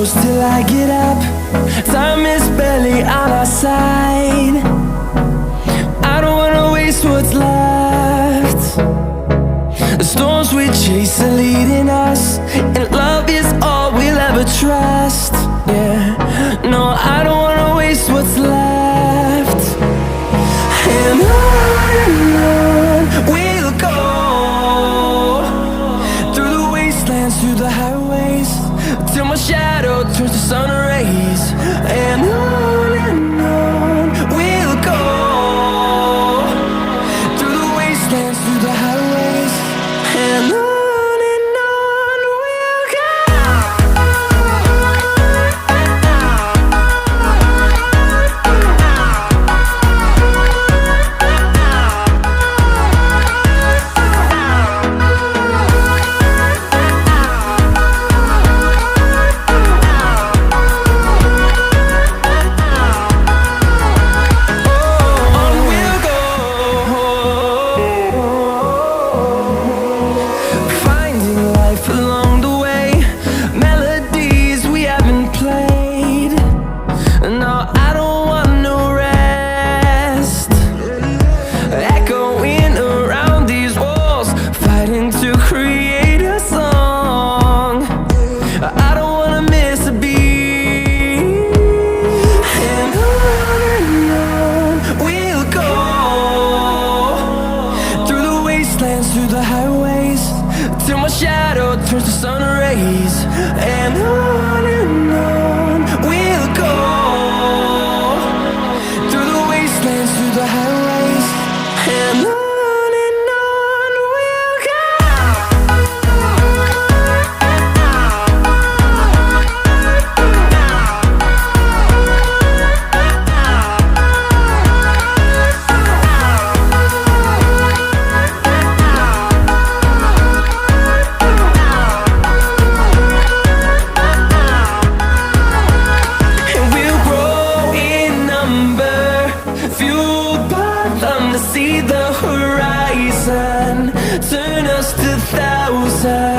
close till I get up. Time is barely on our side. I don't wanna waste what's left. The storms we chase are leading us, and love is all we'll ever trust. Yeah, no, I don't wanna waste what's left. And on we'll go, through the wastelands, through the highways, till my shadow turns to sun rays. And on we'll go, through the wastelands, through the highways, and on we'll go. Through the highways, till my shadow turns to sun rays. And on we'll go, through the wastelands, through the highways, and on we'll go. See the horizon, turn us to thousands.